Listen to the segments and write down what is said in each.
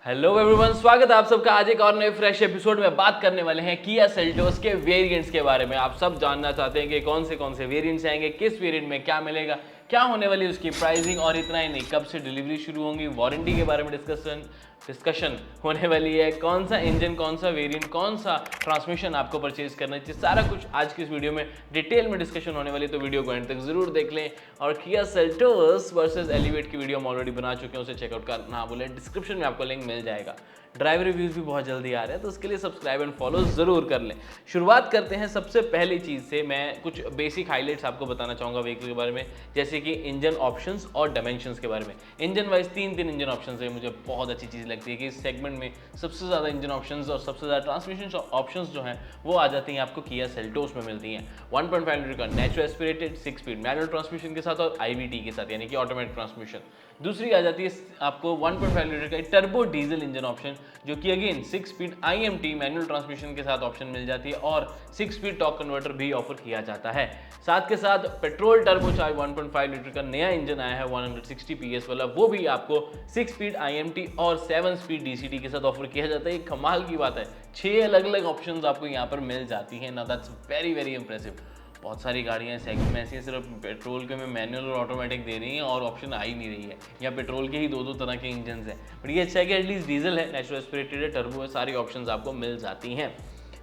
Hello everyone, स्वागत है आप सबका आज एक और नए फ्रेश एपिसोड में। बात करने वाले हैं किया सेल्टोस के वेरिएंट्स के बारे में। आप सब जानना चाहते हैं कि कौन से वेरिएंट्स आएंगे, किस वेरिएंट में क्या मिलेगा, क्या होने वाली उसकी प्राइसिंग, और इतना ही नहीं, कब से डिलीवरी शुरू होंगी, वारंटी के बारे में डिस्कशन होने वाली है, कौन सा इंजन, कौन सा वेरिएंट, कौन सा ट्रांसमिशन आपको परचेज करना चाहिए, सारा कुछ आज की इस वीडियो में डिटेल में डिस्कशन होने वाली है। तो वीडियो को एंड तक जरूर देख लें। और किया सेल्टोस वर्सेस एलिवेट की वीडियो हम ऑलरेडी बना चुके हैं, उसे चेकआउट करना बोले, डिस्क्रिप्शन में आपको लिंक मिल जाएगा। ड्राइव रिव्यूज भी बहुत जल्दी आ रहे हैं, तो उसके लिए सब्सक्राइब एंड फॉलो जरूर कर लें। शुरुआत करते हैं सबसे पहली चीज़ से। मैं कुछ बेसिक हाइलाइट्स आपको बताना चाहूँगा व्हीकल के बारे में, जैसे कि इंजन ऑप्शंस और डायमेंशंस के बारे में। इंजन वाइज तीन इंजन ऑप्शंस है, मुझे बहुत अच्छी चीज़ लगती है कि इस सेगमेंट में सबसे ज़्यादा इंजन ऑप्शंस और सबसे ज़्यादा ट्रांसमिशन ऑप्शंस जो हैं वो आ जाती हैं आपको किया सेल्टोस में मिलती हैं। 1.5 लीटर का natural aspirated 6 speed manual transmission के साथ और IVT के साथ, यानी कि ऑटोमेटिक ट्रांसमिशन। दूसरी आ जाती है आपको 1.5 लीटर का टर्बो डीजल इंजन ऑप्शन, जो कि again 6 speed IMT manual transmission के साथ ऑप्शन मिल जाती है और 6 स्पीड टॉर्क कन्वर्टर भी ऑफर किया जाता है। साथ के साथ पेट्रोल टर्बो चार्ज 1.5 लीटर का नया इंजन आया है 160 PS वाला, वो भी आपको 6 स्पीड IMT और 7 स्पीड DCT के साथ ऑफर किया जाता है। एक कमाल की बात है, 6 अलग अलग ऑप्शंस आपको यहाँ पर मिल जाती हैं ना। That's very very impressive. बहुत सारी गाड़ियाँ सेगमेंट में ऐसी हैं सिर्फ पेट्रोल के में मैनुअल और ऑटोमेटिक दे रही हैं और ऑप्शन आ ही नहीं रही है, या पेट्रोल के ही दो तरह के इंजन हैं। बट ये अच्छा है कि एटलीस्ट डीजल है, नेचुरल एस्पिरेटेड है, टर्बो है, सारी ऑप्शंस आपको मिल जाती हैं।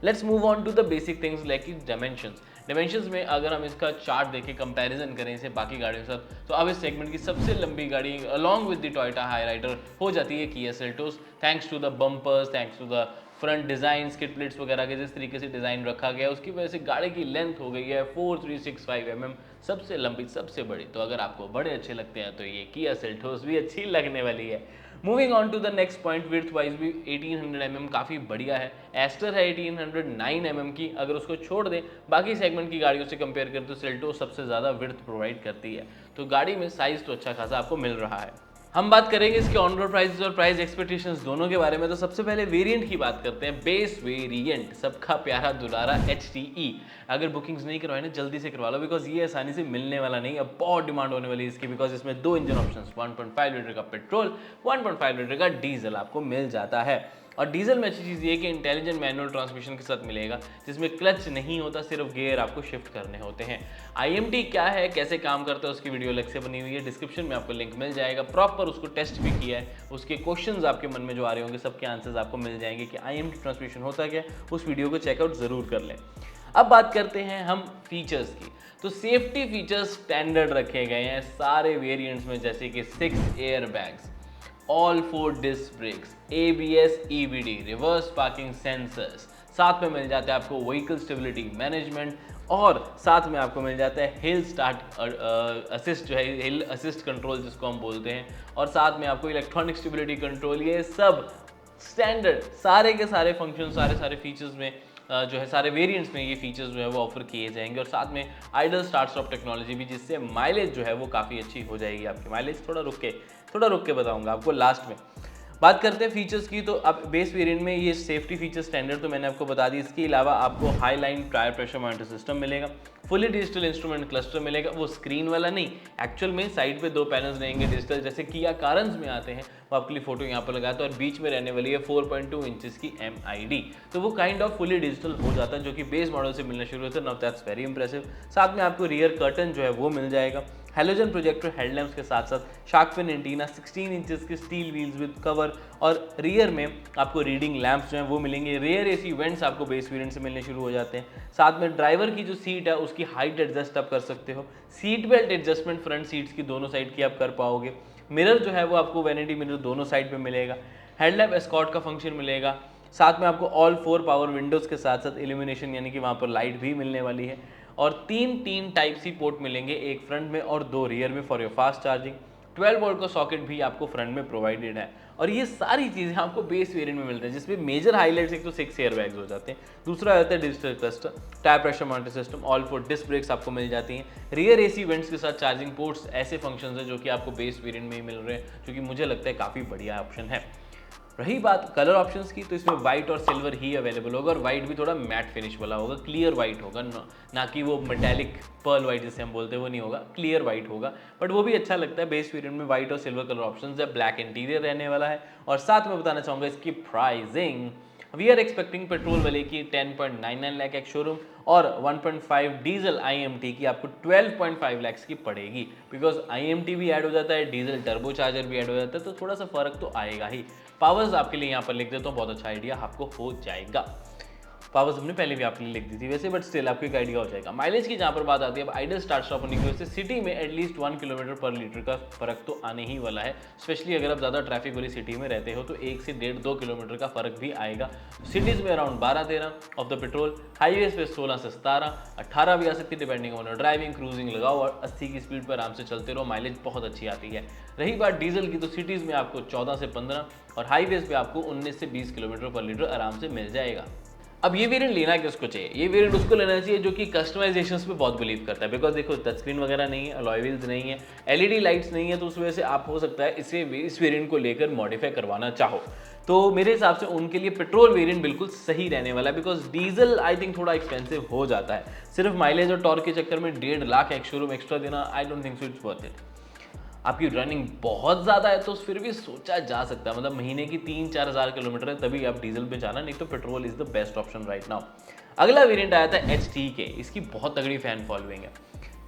Let's move on to the basic things like dimensions में अगर हम इसका चार्ट देखें, कंपैरिजन करें इसे बाकी गाड़ियों के साथ, तो अब इस सेगमेंट की सबसे लंबी गाड़ी along with the Toyota Hyryder हो जाती है Kia Seltos, thanks to the bumpers, thanks to the front design, skid plates वगैरह के जिस तरीके से डिज़ाइन रखा गया है, उसकी वजह से गाड़ी की लेंथ हो गई है 4365 mm, सबसे लंबी, सबसे बड़ी। तो अगर आपको बड़े अच्छे लगते हैं तो ये किया सेल्टोस भी अच्छी लगने वाली है। Moving on to the next point, width wise भी 1800 mm काफ़ी बढ़िया है। एस्टर है 1809 mm की, अगर उसको छोड़ दें बाकी सेगमेंट की गाड़ियों से कंपेयर करें तो सेल्टोस सबसे ज़्यादा विड्थ प्रोवाइड करती है। तो गाड़ी में साइज़ तो अच्छा खासा आपको मिल रहा है। हम बात करेंगे इसके ऑन रोड प्राइसेस और प्राइस एक्सपेक्टेशंस दोनों के बारे में। तो सबसे पहले वेरिएंट की बात करते हैं। बेस वेरिएंट, सबका प्यारा दुलारा HTE। अगर बुकिंग्स नहीं करवाए ना, जल्दी से करवा लो, बिकॉज ये आसानी से मिलने वाला नहीं। अब बहुत डिमांड होने वाली है इसकी, बिकॉज इसमें दो इंजन ऑप्शंस, 1.5 लीटर का पेट्रोल, 1.5 लीटर का डीजल आपको मिल जाता है। और डीजल में अच्छी चीज़ ये है कि इंटेलिजेंट मैनुअल ट्रांसमिशन के साथ मिलेगा, जिसमें क्लच नहीं होता, सिर्फ गियर आपको शिफ्ट करने होते हैं। IMT क्या है, कैसे काम करता है, उसकी वीडियो अलग से बनी हुई है, डिस्क्रिप्शन में आपको लिंक मिल जाएगा। प्रॉपर उसको टेस्ट भी किया है, उसके क्वेश्चंस आपके मन में जो आ रहे होंगे सबके आंसर्स आपको मिल जाएंगे कि IMT ट्रांसमिशन होता क्या, उस वीडियो को चेकआउट ज़रूर कर लें। अब बात करते हैं हम फीचर्स की। तो सेफ्टी फीचर्स स्टैंडर्ड रखे गए हैं सारे वेरिएंट्स में, जैसे कि 6 air bags, all 4 disc brakes, ABS EBD, reverse parking sensors, साथ में मिल जाता है आपको व्हीकल स्टेबिलिटी मैनेजमेंट, और साथ में आपको मिल जाता है हिल स्टार्ट असिस्ट, जो है हिल असिस्ट कंट्रोल जिसको हम बोलते हैं, और साथ में आपको इलेक्ट्रॉनिक स्टेबिलिटी कंट्रोल। ये सब स्टैंडर्ड सारे के सारे फंक्शन, सारे फीचर्स में जो है सारे वेरिएंट्स में ये फीचर्स जो है वो ऑफर किए जाएंगे। और साथ में आइडल स्टार्ट स्टॉप टेक्नोलॉजी भी, जिससे माइलेज जो है वो काफ़ी अच्छी हो जाएगी आपकी। माइलेज थोड़ा रुक के बताऊंगा आपको लास्ट में। बात करते हैं फीचर्स की। तो अब बेस वेरिएंट में ये सेफ्टी फीचर स्टैंडर्ड तो मैंने आपको बता दी। इसके अलावा आपको high line tyre pressure monitor system मिलेगा, फुली डिजिटल इंस्ट्रूमेंट क्लस्टर मिलेगा, वो स्क्रीन वाला नहीं, एक्चुअल में साइड पे 2 पैनल्स रहेंगे डिजिटल, जैसे किया कारेंस में आते हैं, वो आपके लिए फोटो यहाँ पर लगाता है। और बीच में रहने वाली है 4.2 इंचेस की MID, तो वो काइंड ऑफ फुली डिजिटल हो जाता है, जो कि बेस मॉडल से मिलना शुरू होता है। Now that's very impressive. साथ में आपको रियर कर्टन जो है वो मिल जाएगा, हेलोजन प्रोजेक्टर हेडलैम्प्स के साथ साथ शार्क फिन एंटीना, 16 इंचेस के स्टील व्हील्स विद कवर, और रियर में आपको रीडिंग लैंप्स जो हैं वो मिलेंगे। रियर AC वेंट्स आपको बेस वेरिएंट से मिलने शुरू हो जाते हैं। साथ में ड्राइवर की जो सीट है उसकी हाइट एडजस्ट आप कर सकते हो। Seat belt adjustment front seats की दोनों साइड की आप कर पाओगे। मिरर जो है वो आपको वैनिटी मिरर दोनों साइड पे मिलेगा। हेडलैम्प एस्कॉर्ट का फंक्शन मिलेगा। साथ में आपको ऑल 4 पावर विंडोज़ के साथ साथ इल्यूमिनेशन, यानी कि वहाँ पर लाइट भी मिलने वाली है। और तीन टाइप सी पोर्ट मिलेंगे, एक फ्रंट में और 2 रियर में for your fast charging. 12 volt का सॉकेट भी आपको फ्रंट में प्रोवाइडेड है। और ये सारी चीज़ें आपको बेस वेरिएंट में मिलते हैं, जिसमें मेजर हाईलाइट्स एक तो 6 एयर बैग्स हो जाते हैं, दूसरा आता है digital cluster, tyre pressure monitor system, all 4 disc brakes आपको मिल जाती हैं। रियर AC वेंट्स के साथ चार्जिंग पोर्ट्स, ऐसे फंक्शंस हैं जो कि आपको बेस वेरिएंट में ही मिल रहे हैं, जो कि मुझे लगता है काफ़ी बढ़िया ऑप्शन है। रही बात कलर ऑप्शंस की, तो इसमें वाइट और सिल्वर ही अवेलेबल होगा, और वाइट भी थोड़ा मैट फिनिश वाला होगा, क्लियर वाइट होगा, ना कि वो मेटालिक पर्ल वाइट जिसे हम बोलते हैं वो नहीं होगा, क्लियर वाइट होगा। बट वो भी अच्छा लगता है। बेस वेरिएंट में वाइट और सिल्वर कलर ऑप्शंस है, ब्लैक इंटीरियर रहने वाला है। और साथ में बताना चाहूँगा इसकी pricing, we are expecting petrol वाले की 10.99 लाख एक शोरूम, और 1.5 डीजल IMT की आपको 12.5 लाख की पड़ेगी। बिकॉज IMT भी ऐड हो जाता है, डीजल टर्बो चार्जर भी ऐड हो जाता है, तो थोड़ा सा फर्क तो आएगा ही। पावर्स आपके लिए यहाँ पर लिख देता हूँ, बहुत अच्छा आइडिया आपको हो जाएगा। पावर्स हमने पहले भी आपके लिए लिख दी थी वैसे, बट स्टिल आपको एक आइडिया हो जाएगा। माइलेज की जहाँ पर बात आती है, अब आइडल स्टार्ट स्टॉप होने की वजह से सिटी में एटलीस्ट 1 किलोमीटर पर लीटर का फर्क तो आने ही वाला है। स्पेशली अगर आप ज़्यादा ट्रैफिक वाली सिटी में रहते हो तो 1 से 1.5-2 किलोमीटर का फर्क भी आएगा। सिटीज़ में around 12-13 of the petrol, highways पे 16 से 17, 18 भी आ सकती है डिपेंडिंग ऑन ड्राइविंग, क्रूजिंग लगाओ और 80 की स्पीड पर आराम से चलते रहो, माइलेज बहुत अच्छी आती है। रही बात डीजल की, तो सिटीज़ में आपको 14 से 15 और हाईवेज पे आपको 19 से 20 किलोमीटर पर लीटर आराम से मिल जाएगा। अब ये वेरिएंट लेना किसको चाहिए? ये वेरिएंट उसको लेना चाहिए जो कि कस्टमाइजेशंस पे बहुत बिलीव करता है। बिकॉज देखो टच स्क्रीन वगैरह नहीं है, अलॉय व्हील्स नहीं है, LED लाइट्स नहीं है, तो उस वजह से आप हो सकता है इस वेरिएंट को लेकर मॉडिफाई करवाना चाहो। तो मेरे हिसाब से उनके लिए पेट्रोल वेरिएंट बिल्कुल सही रहने वाला है। बिकॉज डीजल आई थिंक थोड़ा एक्सपेंसिव हो जाता है, सिर्फ माइलेज और टॉर्क के चक्कर में 1.5 लाख एक शोरूम एक्स्ट्रा देना, I don't think so it's worth it. आपकी रनिंग बहुत ज़्यादा है तो फिर भी सोचा जा सकता है, मतलब महीने की 3-4 हज़ार किलोमीटर है तभी आप डीजल पे जाना, नहीं तो petrol is the best option right now. अगला वेरिएंट आया था HT के, इसकी बहुत तगड़ी फैन फॉलोइंग है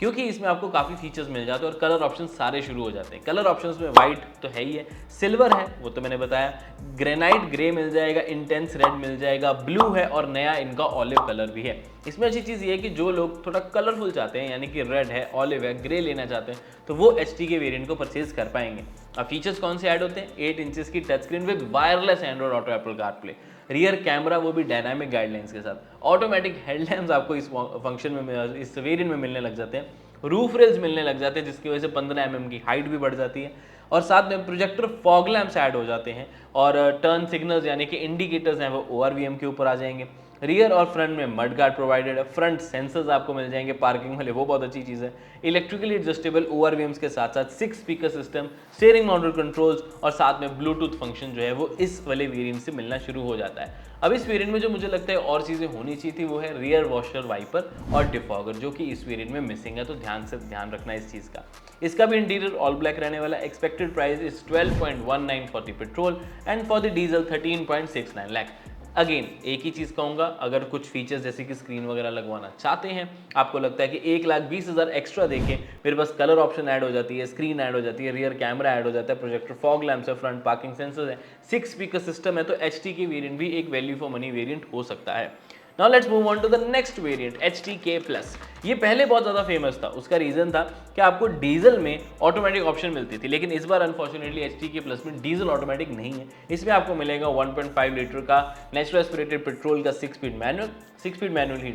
क्योंकि इसमें आपको काफ़ी फीचर्स मिल जाते हैं और कलर ऑप्शन सारे शुरू हो जाते हैं। कलर ऑप्शंस में वाइट तो है ही है, सिल्वर है वो तो मैंने बताया, ग्रेनाइट ग्रे मिल जाएगा, इंटेंस रेड मिल जाएगा, ब्लू है और नया इनका ऑलिव कलर भी है। इसमें अच्छी चीज़ ये है कि जो लोग थोड़ा कलरफुल चाहते हैं, यानी कि रेड है, ऑलिव है, ग्रे लेना चाहते हैं, तो वो HT के वेरिएंट को परचेज कर पाएंगे। अब फीचर्स कौन से ऐड होते हैं? 8 इंचेस की touch screen with wireless Android auto Apple CarPlay, rear camera वो भी डायनामिक गाइडलाइंस के साथ, ऑटोमेटिक हेडलैम्प्स आपको इस फंक्शन में, इस वेरिएंट में मिलने लग जाते हैं, रूफ रेल्स मिलने लग जाते हैं जिसकी वजह से 15 mm की हाइट भी बढ़ जाती है, और साथ में प्रोजेक्टर फॉग लैम्प्स ऐड हो जाते हैं, और टर्न सिग्नल्स यानी कि इंडिकेटर्स हैं वो ORVM के ऊपर आ जाएंगे। रियर और फ्रंट में मड गार्ड प्रोवाइडेड है, फ्रंट सेंसर्स आपको मिल जाएंगे पार्किंग वाले, वो बहुत अच्छी चीज़ है। इलेक्ट्रिकली एडजस्टेबल ORVMs के साथ साथ 6 speaker system, steering mounted controls और साथ में ब्लूटूथ फंक्शन जो है वो इस वाले वेरिएंट से मिलना शुरू हो जाता है। अब इस वेरिएंट में जो मुझे लगता है और चीज़ें होनी चाहिए थी वो है रियर वॉशर वाइपर और डिफॉगर, जो कि इस वेरिएंट में मिसिंग है, तो ध्यान रखना इस चीज़ का। इसका भी इंटीरियर ऑल ब्लैक रहने वाला। Expected price is 12.19 for the petrol and for the diesel 13.69 lakh. Again एक ही चीज़ कहूँगा, अगर कुछ फीचर्स जैसे कि स्क्रीन वगैरह लगवाना चाहते हैं, आपको लगता है कि 1,20,000 एक्स्ट्रा देके मेरे पास कलर ऑप्शन ऐड हो जाती है, स्क्रीन ऐड हो जाती है, रियर कैमरा ऐड हो जाता है, प्रोजेक्टर फॉग लैम्प्स है, फ्रंट पार्किंग सेंसर्स है, 6 स्पीकर सिस्टम है, तो HT की वेरिएंट भी एक वैल्यू फॉर मनी वेरिएंट हो सकता है। Now let's move on to the next variant HTK+। ये पहले बहुत ज़्यादा फेमस था, उसका रीज़न था कि आपको डीजल में ऑटोमेटिक ऑप्शन मिलती थी, लेकिन इस बार अनफॉर्चुनेटली HTK+ में डीजल ऑटोमेटिक नहीं है। इसमें आपको मिलेगा 1.5 लीटर का नेचुरल एस्पिरेटेड पेट्रोल का 6 स्पीड मैनुअल ही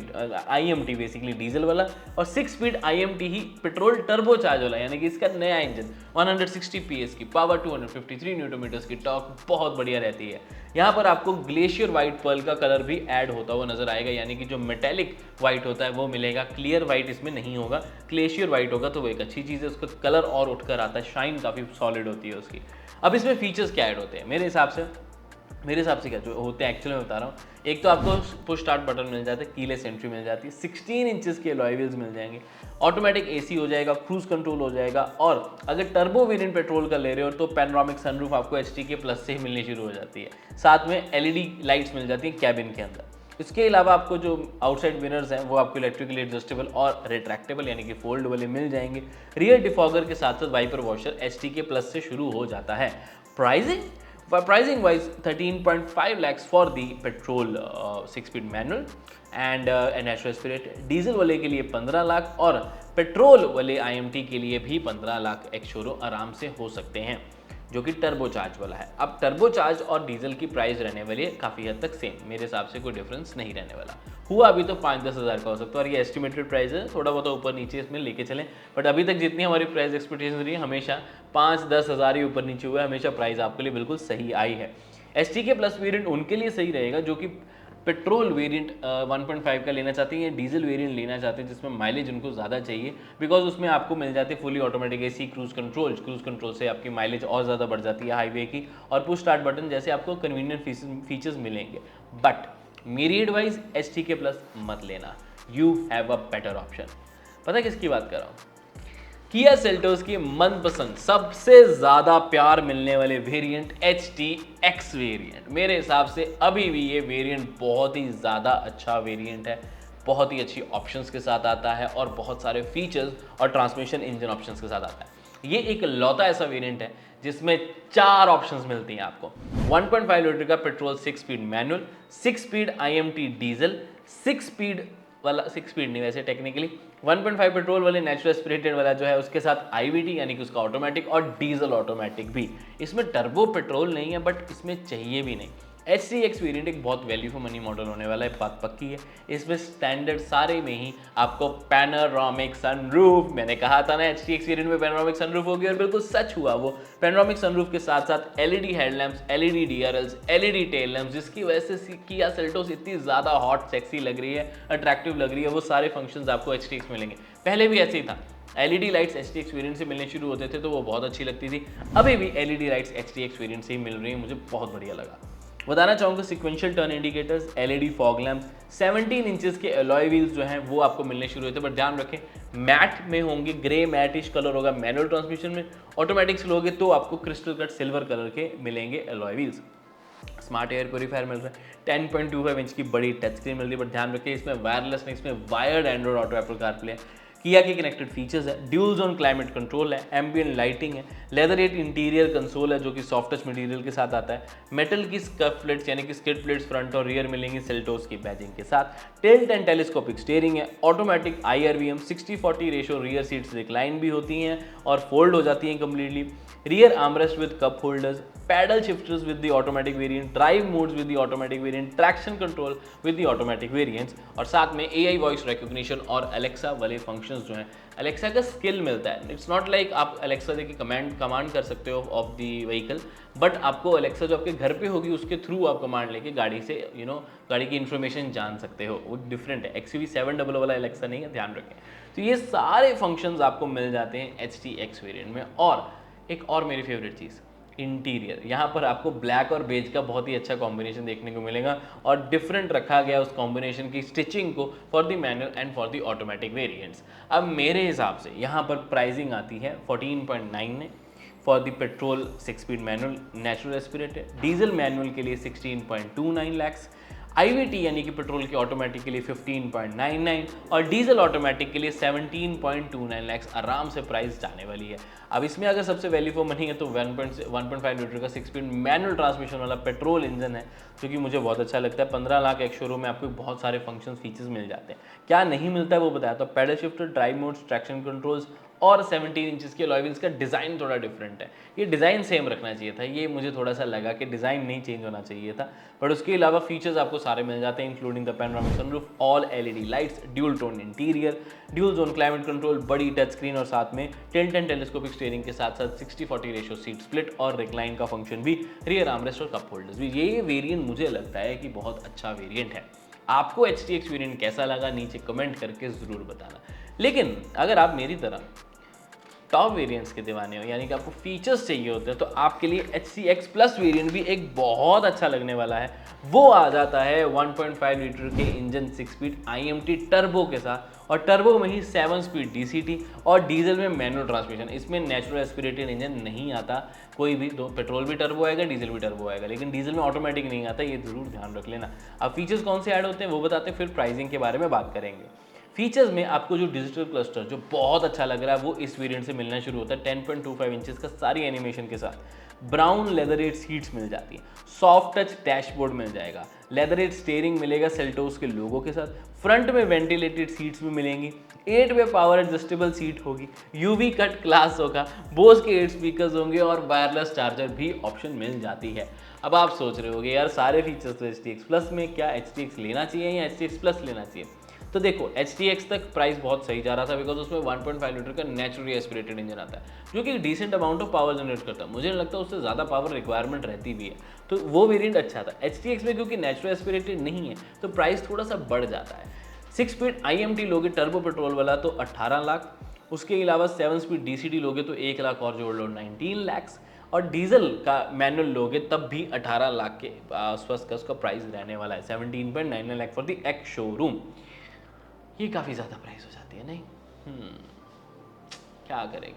IMT बेसिकली डीजल वाला, और 6 स्पीड IMT ही पेट्रोल टर्बो चार्ज वाला, यानी कि इसका नया इंजन 160 PS की पावर, 253 न्यूटन की टॉर्क बहुत बढ़िया रहती है। यहाँ पर आपको ग्लेशियर वाइट पर्ल का कलर भी ऐड होता हुआ नजर आएगा, यानी कि जो मेटेलिक वाइट होता है वो मिलेगा, क्लियर वाइट इसमें नहीं होगा, ग्लेशियर वाइट होगा, तो वो एक अच्छी चीज़ है, उसका कलर और उठकर आता है, शाइन काफ़ी सॉलिड होती है उसकी। अब इसमें फीचर्स क्या ऐड होते हैं मेरे हिसाब से क्या जो होते हैं एक्चुअली मैं बता रहा हूँ। एक तो आपको पुश स्टार्ट बटन मिल जाता है, कीलेस एंट्री मिल जाती है, 16 इंचेस के अलॉय व्हील्स मिल जाएंगे, ऑटोमेटिक AC हो जाएगा, क्रूज कंट्रोल हो जाएगा, और अगर टर्बो वेरिएंट पेट्रोल का ले रहे हो तो पैनोरामिक सनरूफ आपको HTK+ से ही मिलनी शुरू हो जाती है। साथ में LED लाइट्स मिल जाती हैं कैबिन के अंदर। इसके अलावा आपको जो आउटसाइड मिरर्स हैं वो आपको इलेक्ट्रिकली एडजस्टेबल और रिट्रैक्टेबल यानी कि फोल्ड वाले मिल जाएंगे। रियर डिफॉगर के साथ साथ वाइपर वॉशर HTK+ से शुरू हो जाता है। Pricing wise 13.5 lakhs for the petrol 6 speed manual and natural aspirated. Diesel वाले के लिए 15 लाख और पेट्रोल वाले IMT के लिए भी 15 लाख एक्स-शोरूम आराम से हो सकते हैं, जो कि टर्बो चार्ज वाला है। अब टर्बो चार्ज और डीजल की प्राइस रहने वाली है काफ़ी हद तक सेम, मेरे हिसाब से कोई डिफरेंस नहीं रहने वाला। हुआ अभी तो 5-10 हज़ार का हो सकता है, और ये एस्टिमेटेड प्राइस है, थोड़ा बहुत ऊपर नीचे इसमें लेके चलें, बट अभी तक जितनी हमारी प्राइस एक्सपेक्टेशन रही है हमेशा 5-10 हज़ार ही ऊपर नीचे हुआ है, हमेशा प्राइस आपके लिए बिल्कुल सही आई है। HTK+ वेरिएंट उनके लिए सही रहेगा जो कि पेट्रोल वेरिएंट 1.5 का लेना चाहते हैं या डीजल वेरिएंट लेना चाहते हैं जिसमें माइलेज उनको ज़्यादा चाहिए, बिकॉज उसमें आपको मिल जाती है fully automatic AC, cruise control से आपकी माइलेज और ज़्यादा बढ़ जाती है हाईवे की, और पुश स्टार्ट बटन जैसे आपको कन्वीनियंट फीचर्स मिलेंगे। बट मेरी एडवाइस HTK प्लस मत लेना, you have a better option. पता है किसकी बात कर रहा हूँ? किया सेल्टोस की मनपसंद सबसे ज़्यादा प्यार मिलने वाले वेरिएंट HTX वेरिएंट। मेरे हिसाब से अभी भी ये वेरिएंट बहुत ही ज़्यादा अच्छा वेरिएंट है, बहुत ही अच्छी ऑप्शंस के साथ आता है और बहुत सारे फीचर्स और ट्रांसमिशन इंजन ऑप्शंस के साथ आता है। ये एक लौता ऐसा वेरिएंट है जिसमें 4 ऑप्शंस मिलती हैं आपको। 1.5 लीटर का petrol 6 speed manual, 6 speed IMT diesel, 6 speed वाला, 6 स्पीड नहीं वैसे टेक्निकली, 1.5 पेट्रोल वाले नेचुरल एस्पिरेटेड वाला जो है उसके साथ IVT यानी कि उसका ऑटोमेटिक, और डीजल ऑटोमेटिक भी। इसमें टर्बो पेट्रोल नहीं है बट इसमें चाहिए भी नहीं। HTX वेरिएंट एक बहुत वैल्यू फॉर मनी मॉडल होने वाला है, बात पक्की है। इसमें स्टैंडर्ड सारे में ही आपको पैनोरामिक सनरूफ, मैंने कहा था ना HTX वेरिएंट में पैनोरामिक सनरूफ होगी और बिल्कुल सच हुआ वो। पैनोरामिक सनरूफ के साथ साथ LED headlamps, LED DRLs, LED tail lamps, जिसकी वजह से किया सेल्टोस इतनी ज़्यादा हॉट, सेक्सी लग रही है, अट्रैक्टिव लग रही है। वो सारे फंक्शंस आपको HTX में मिलेंगे। पहले भी ऐसे ही था, LED लाइट्स HTX वेरिएंट से मिलने शुरू होते थे तो वो बहुत अच्छी लगती थी। अभी भी LED लाइट्स HTX वेरिएंट से ही मिल रही है, मुझे बहुत बढ़िया लगा। बताना चाहूँगा sequential turn indicators, LED fog lamp, 17 inches के अलॉय व्हील्स जो हैं वो आपको मिलने शुरू होते हैं, बट ध्यान रखें मैट में होंगे, ग्रे मैटिश कलर होगा मैनुअल ट्रांसमिशन में। ऑटोमेटिक से लोगे तो आपको क्रिस्टल कट सिल्वर कलर के मिलेंगे alloy wheels. Smart air purifier मिल रहा है, 10.25 इंच की बड़ी टच स्क्रीन मिल रही है, बट ध्यान रखिए इसमें वायरलेस नहीं, इसमें wired Android auto Apple CarPlay है। किया के कनेक्टेड फीचर्स है, ड्यूल जोन क्लाइमेट कंट्रोल है, एम्बिएंट लाइटिंग है, लेदर एट इंटीरियर कंसोल है जो कि सॉफ्ट टच मटेरियल के साथ आता है, मेटल की स्कफ प्लेट्स यानी कि स्किड प्लेट्स फ्रंट और रियर मिलेंगी सेल्टोस की बैजिंग के साथ, टिल्ट एंड टेलीस्कोपिक स्टीयरिंग है, automatic IRVM, 60-40 ratio rear seats recline भी होती हैं और फोल्ड हो जाती हैं completely, rear armrest with cup holders, paddle shifters with the automatic variant, drive modes with the automatic variant, traction control with the automatic variants, और साथ में AI वॉइस रिकॉग्निशन और अलेक्सा वाले फंक्शंस जो हैं, अलेक्सा का स्किल मिलता है। इट्स नॉट लाइक आप अलेक्सा देखिए कमांड कर सकते हो ऑफ द व्हीकल, बट आपको अलेक्सा जो आपके घर पे होगी उसके थ्रू आप कमांड लेके गाड़ी से गाड़ी की इन्फॉर्मेशन जान सकते हो। वो डिफरेंट है, XUV700 वाला अलेक्सा नहीं है, ध्यान रखें। तो ये सारे फंक्शंस आपको मिल जाते हैं HTX वेरिएंट में। और एक और मेरी फेवरेट चीज़, इंटीरियर। यहाँ पर आपको ब्लैक और बेज का बहुत ही अच्छा कॉम्बिनेशन देखने को मिलेगा और डिफरेंट रखा गया उस कॉम्बिनेशन की स्टिचिंग को for the manual and for the automatic variants. अब मेरे हिसाब से यहाँ पर प्राइसिंग आती है 14.9 में for the petrol 6 speed manual natural aspirated, diesel manual के लिए 16.29 लाख, IVT यानी कि पेट्रोल के ऑटोमेटिक के लिए 15.99 और डीजल ऑटोमेटिक के लिए 17.29 लाख आराम से प्राइस जाने वाली है। अब इसमें अगर सबसे वैल्यू फॉर मनी है तो 1.5 लीटर का 6 स्पीड मैनुअल ट्रांसमिशन वाला पेट्रोल इंजन है, जो कि मुझे बहुत अच्छा लगता है। 15 लाख एक शोरूम में आपको बहुत सारे फंक्शन फीचर्स मिल जाते हैं। क्या नहीं मिलता है वो बताया, तो pedal shifter, drive modes, traction controls और 17 इंचेस के अलॉय व्हील्स का डिज़ाइन थोड़ा डिफरेंट है। ये डिज़ाइन सेम रखना चाहिए था, ये मुझे थोड़ा सा लगा कि डिज़ाइन नहीं चेंज होना चाहिए था, बट उसके अलावा फीचर्स आपको सारे मिल जाते हैं, including the panoramic sunroof, all LED lights, dual tone interior, dual zone climate control, बड़ी टच स्क्रीन और साथ में टिल्ट एंड टेलीस्कोपिक स्टीयरिंग के साथ साथ 60-40 रेशो सीट स्प्लिट और रिक्लाइन का फंक्शन भी, रियर आर्मरेस्ट और कप होल्डर्स भी। ये वेरिएंट मुझे लगता है कि बहुत अच्छा वेरिएंट है। आपको HTX वेरिएंट कैसा लगा नीचे कमेंट करके ज़रूर बताना। लेकिन अगर आप मेरी तरह टॉप वेरिएंट्स के दीवाने हो, यानी कि आपको फीचर्स चाहिए होते हैं, तो आपके लिए HCX प्लस वेरिएंट भी एक बहुत अच्छा लगने वाला है। वो आ जाता है 1.5 लीटर के इंजन 6 स्पीड IMT टर्बो के साथ, और टर्बो में ही 7 स्पीड DCT और डीजल में मैनुअल ट्रांसमिशन। इसमें नेचुरल एस्पिरेटेड इंजन नहीं आता कोई भी, दो पेट्रोल भी टर्बो आएगा, डीजल भी टर्बो आएगा, लेकिन डीजल में ऑटोमेटिक नहीं आता, ये जरूर ध्यान रख लेना। अब फीचर्स कौन से ऐड होते हैं वो बताते हैं, फिर प्राइसिंग के बारे में बात करेंगे। फीचर्स में आपको जो डिजिटल क्लस्टर जो बहुत अच्छा लग रहा है वो इस वेरिएंट से मिलना शुरू होता है 10.25 इंचेस का सारी एनिमेशन के साथ। ब्राउन लेदरेट सीट्स मिल जाती है, सॉफ्ट टच डैशबोर्ड मिल जाएगा, लेदरेट स्टीयरिंग मिलेगा सेल्टोस के लोगो के साथ, फ्रंट में वेंटिलेटेड सीट्स भी मिलेंगी, 8-वे पावर एडजस्टेबल सीट होगी, UV कट ग्लास होगा, बोस के 8 स्पीकर्स होंगे और वायरलेस चार्जर भी ऑप्शन मिल जाती है। अब आप सोच रहे होगे यार सारे फीचर्स तो HTX प्लस में, क्या HTX लेना चाहिए या HTX प्लस लेना चाहिए? तो देखो HTX तक प्राइस बहुत सही जा रहा था बिकॉज उसमें 1.5 लीटर का नेचुरली एस्पिरेटेड इंजन आता है जो कि decent amount of power generate करता है। मुझे नहीं लगता उससे ज़्यादा पावर रिक्वायरमेंट रहती भी है, तो वो वेरिएंट अच्छा था। HTX में क्योंकि नेचुरल एस्पिरेटेड नहीं है तो प्राइस थोड़ा सा बढ़ जाता है। 6 स्पीड IMT लोगे टर्बो पेट्रोल वाला तो 18 लाख, उसके अलावा 7 स्पीड DCT लोगे तो 1 लाख और जोड़ लो 19 लाख, और डीजल का मैनुअल लोगे तब भी 18 लाख के आसपास का उसका प्राइस रहने वाला है। 17.99 lakh for the ex showroom. ये काफ़ी ज़्यादा प्राइस हो जाती है नहीं? क्या करें।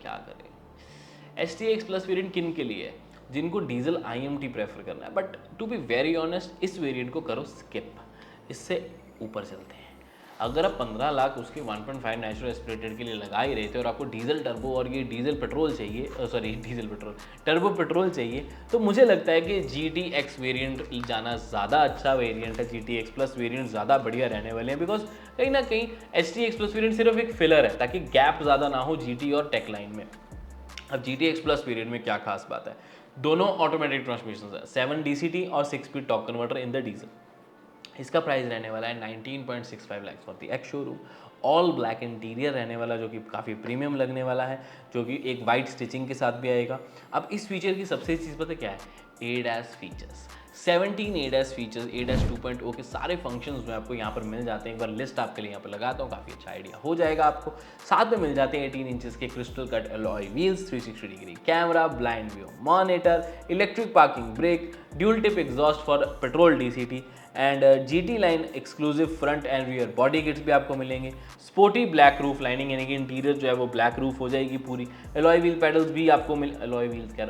HTX प्लस वेरिएंट किन के लिए है? जिनको डीजल IMT प्रेफर करना है, but to be very honest इस वेरिएंट को करो स्किप, इससे ऊपर चलते हैं। अगर आप 15 लाख उसके 1.5 नेचुरल एस्पिरेटेड के लिए लगा ही रहे थे और आपको डीजल टर्बो और ये डीजल पेट्रोल चाहिए, टर्बो पेट्रोल चाहिए, तो मुझे लगता है कि GTX वेरिएंट जाना ज़्यादा अच्छा वेरिएंट है। GTX प्लस वेरिएंट ज़्यादा बढ़िया रहने वाले हैं बिकॉज कहीं ना कहीं HTX प्लस वेरिएंट सिर्फ एक फिलर है ताकि गैप ज़्यादा ना हो GT और टेक लाइन में। अब GTX प्लस वेरिएंट में क्या खास बात है, दोनों ऑटोमेटिक ट्रांसमिशन है, 7 DCT और 6 speed torque converter in the diesel. इसका प्राइस रहने वाला है 19.65 lakh for the ex showroom. All black interior रहने वाला जो कि काफ़ी प्रीमियम लगने वाला है, जो कि एक वाइट स्टिचिंग के साथ भी आएगा। अब इस फीचर की सबसे चीज़ पता क्या है? ADAS features. 17 ADAS features, ADAS 2.0 के सारे फंक्शंस में आपको यहाँ पर मिल जाते हैं। एक बार लिस्ट आपके लिए यहाँ पर लगाता हूँ, काफ़ी अच्छा आइडिया हो जाएगा आपको। साथ में मिल जाते हैं 18 इंचेस के crystal cut alloy wheels, 360 degree camera, blind view monitor, electric parking brake, dual tip exhaust for petrol DCT and GT line exclusive front and rear body kits भी आपको मिलेंगे। स्पोर्टी ब्लैक रूफ लाइनिंग यानी कि interior जो है वो black roof हो जाएगी पूरी। अलॉय व्हील पेडल्स भी आपको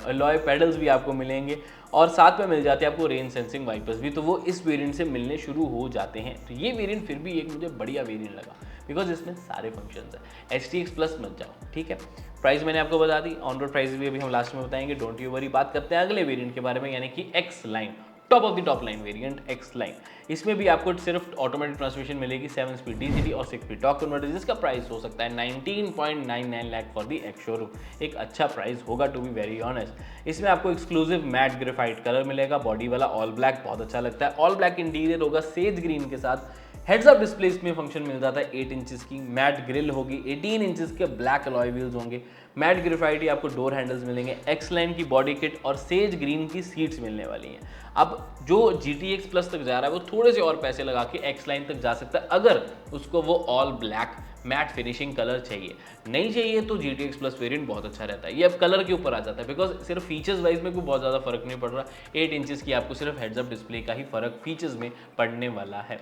अलॉय पेडल्स भी आपको मिलेंगे और साथ में मिल जाते हैं आपको रेन सेंसिंग वाइपर्स भी, तो वो इस वेरिएंट से मिलने शुरू हो जाते हैं। तो ये वेरिएंट फिर भी एक मुझे बढ़िया वेरिएंट लगा बिकॉज इसमें सारे फंक्शंस हैं। HTX प्लस मत जाओ, ठीक है। प्राइस मैंने आपको बता दी, ऑन रोड प्राइस भी अभी हम लास्ट में बताएंगे, डोंट यू वरी। बात करते हैं अगले वेरिएंट के बारे में यानी कि X line, top of the top line variant X line. इसमें भी आपको सिर्फ ऑटोमेटिक ट्रांसमिशन मिलेगी, 7 स्पीड DCT और 6 स्पीड टॉर्क कन्वर्टर, जिसका प्राइस हो सकता है 19.99 lakh for the ex showroom. एक अच्छा प्राइस होगा टू बी वेरी ऑनेस्ट। इसमें आपको एक्सक्लूसिव मैट ग्रेफाइट कलर मिलेगा, बॉडी वाला ऑल ब्लैक बहुत अच्छा लगता है। ऑल ब्लैक इंटीरियर होगा सेज ग्रीन के साथ। हेड्स अप डिस्प्ले में फंक्शन मिल जाता है 8 इंचेस की। मैट ग्रिल होगी, 18 इंचेस के ब्लैक अलॉय व्हील्स होंगे। मैट ग्रेफाइट ही आपको डोर हैंडल्स मिलेंगे। X लाइन की बॉडी किट और सेज ग्रीन की सीट्स मिलने वाली हैं। अब जो GTX प्लस तक जा रहा है वो थोड़े से और पैसे लगा के X लाइन तक जा सकता है अगर उसको वो all black matte finishing colour चाहिए। नहीं चाहिए तो GTX प्लस वेरिएंट बहुत अच्छा रहता है। ये अब कलर के ऊपर आ जाता है बिकॉज सिर्फ फीचर्स वाइज में कोई बहुत ज़्यादा फर्क नहीं पड़ रहा। 8 इंचेस की आपको सिर्फ हेड्स अप डिस्प्ले का ही फर्क फीचर्स में पड़ने वाला है।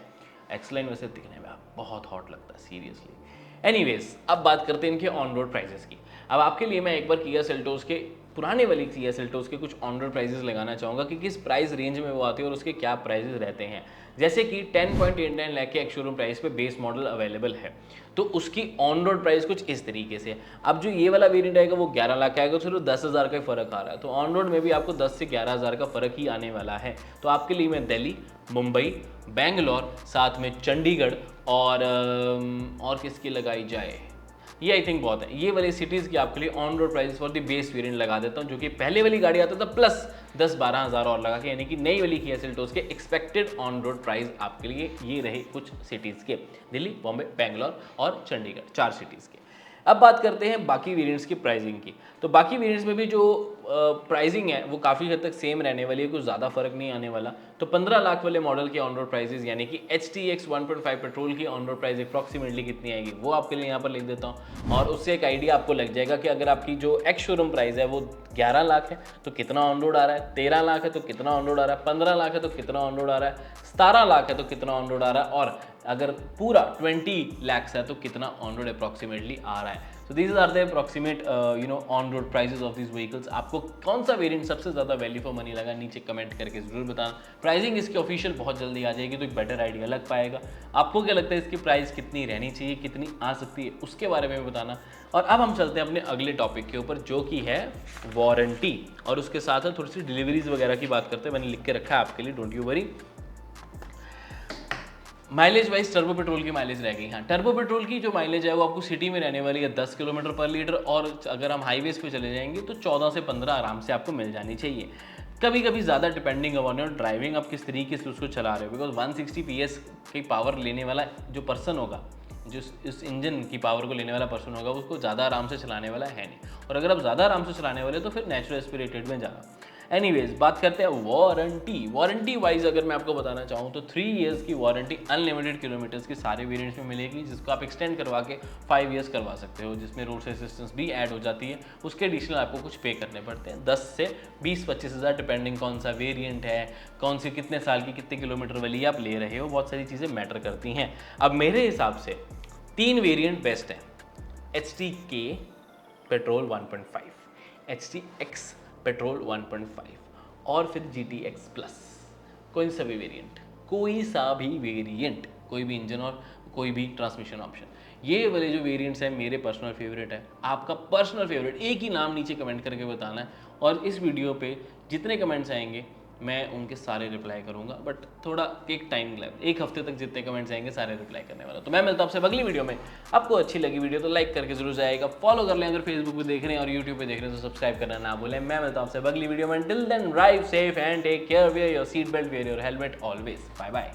X लाइन वैसे दिखने में बहुत हॉट लगता है सीरियसली। एनीवेज, अब बात करते हैं इनके ऑन रोड प्राइजेस की। अब आपके लिए मैं एक बार किया सेल्टोस के पुराने वाली किया सेल्टोस के कुछ ऑन रोड प्राइजेस लगाना चाहूँगा कि किस प्राइस रेंज में वो आते हैं और उसके क्या प्राइजेस रहते हैं। जैसे कि 10.89 लाख के एक्स शोरूम प्राइस पे बेस मॉडल अवेलेबल है, तो उसकी ऑन रोड प्राइस कुछ इस तरीके से। अब जो ये वाला वेरिएंट आएगा वो 11 लाख का आएगा, सिर्फ 10,000 का फ़र्क आ रहा है। तो ऑन रोड में भी आपको 10 से 11,000 का फ़र्क ही आने वाला है। तो आपके लिए मैं दिल्ली, मुंबई, बेंगलोर, साथ में चंडीगढ़ और किसकी लगाई जाए, ये आई थिंक बहुत है, ये वाली सिटीज़ की आपके लिए on road price for the base variant लगा देता हूँ, जो कि पहले वाली गाड़ी आता था प्लस 10-12 हज़ार और लगा के, यानी कि नई वाली किया सेल्टोस के एक्सपेक्टेड ऑन रोड प्राइस आपके लिए ये रहे कुछ सिटीज़ के, दिल्ली, बॉम्बे, बेंगलोर और चंडीगढ़, 4 सिटीज़ के। अब बात करते हैं बाकी वेरिएंट्स की प्राइसिंग की। तो बाकी वेरिएंट्स में भी जो प्राइसिंग है वो काफ़ी हद तक सेम रहने वाली है, कुछ ज़्यादा फर्क नहीं आने वाला। तो 15 लाख वाले मॉडल के ऑन रोड प्राइसेस यानी कि HTX 1.5 पेट्रोल की ऑन रोड प्राइस अप्रॉक्सीमेटली कितनी आएगी वो आपके लिए यहाँ पर लिख देता हूँ, और उससे एक आइडिया आपको लग जाएगा कि अगर आपकी जो एक्स शोरूम प्राइस है वो 11 लाख है तो कितना ऑन रोड आ रहा है, 13 लाख है तो कितना ऑन रोड आ रहा है, 15 लाख है तो कितना ऑन रोड आ रहा है, 17 लाख है तो कितना ऑन रोड आ रहा है, और अगर पूरा 20 लाख है तो कितना ऑन रोड अप्रॉक्सीमेटली आ रहा है। So these are the approximate on road prices of these vehicles। आपको कौन सा वेरिएंट सबसे ज़्यादा वैल्यू फॉर मनी लगा नीचे कमेंट करके ज़रूर बताना। प्राइसिंग इसकी ऑफिशियल बहुत जल्दी आ जाएगी तो एक बेटर आइडिया लग पाएगा। आपको क्या लगता है इसकी प्राइस कितनी रहनी चाहिए, कितनी आ सकती है, उसके बारे में बताना। और अब हम चलते हैं अपने अगले टॉपिक के ऊपर जो कि है वारंटी, और उसके साथ साथ थोड़ी सी डिलीवरीज वगैरह की बात करते हैं। मैंने लिख के रखा है आपके लिए, don't you worry. Mileage wise turbo petrol की माइलेज रह गई। हाँ, टर्बो पेट्रोल की जो माइलेज है वो आपको सिटी में रहने वाली है 10 किलोमीटर पर लीटर, और अगर हम हाईवेज पे चले जाएंगे तो 14 से 15 आराम से आपको मिल जानी चाहिए। कभी कभी ज़्यादा डिपेंडिंग अपॉन योर ड्राइविंग, आप किस तरीके से उसको चला रहे हो, बिकॉज 160 PS की पावर लेने वाला जो पर्सन होगा, जो इस इंजन की पावर को लेने वाला पर्सन होगा, उसको ज़्यादा आराम से चलाने वाला है नहीं। और अगर आप ज़्यादा आराम से चलाने वाले तो फिर नेचुरल एस्पिरेटेड में जाना। एनीवेज, बात करते हैं वारंटी वाइज अगर मैं आपको बताना चाहूँ तो 3 इयर्स की वारंटी अनलिमिटेड किलोमीटर्स की सारे वेरिएंट्स में मिलेगी, जिसको आप एक्सटेंड करवा के 5 इयर्स करवा सकते हो, जिसमें रोड असिस्टेंस भी ऐड हो जाती है। उसके एडिशनल आपको कुछ पे करने पड़ते हैं, 10 से 20-25 हज़ार डिपेंडिंग कौन सा वेरिएंट है, कौन सी कितने साल की कितने किलोमीटर वाली आप ले रहे हो, बहुत सारी चीज़ें मैटर करती हैं। अब मेरे हिसाब से 3 वेरिएंट बेस्ट हैं, HT-K पेट्रोल 1.5, HT-X पेट्रोल 1.5 और फिर GT-X प्लस। कोई सा भी वेरिएंट, कोई भी इंजन और कोई भी ट्रांसमिशन ऑप्शन, ये वाले जो वेरिएंट्स हैं मेरे पर्सनल फेवरेट है। आपका पर्सनल फेवरेट एक ही नाम नीचे कमेंट करके बताना है, और इस वीडियो पे जितने कमेंट्स आएंगे मैं उनके सारे रिप्लाई करूंगा, बट थोड़ा एक टाइम लगे, 1 हफ्ते तक जितने कमेंट्स आएंगे सारे रिप्लाई करने वाला। तो मैं मिलता हूं आपसे अगली वीडियो में। आपको अच्छी लगी वीडियो तो लाइक करके जरूर जाएगा, फॉलो कर लें अगर फेसबुक पे देख रहे हैं और यूट्यूब पे देख रहे हैं तो सब्सक्राइब करना ना भूलें। मैं मिलता हूं आपसे अगली वीडियो में। Till then drive safe and take care, wear your seat belt, wear your helmet always. Bye bye.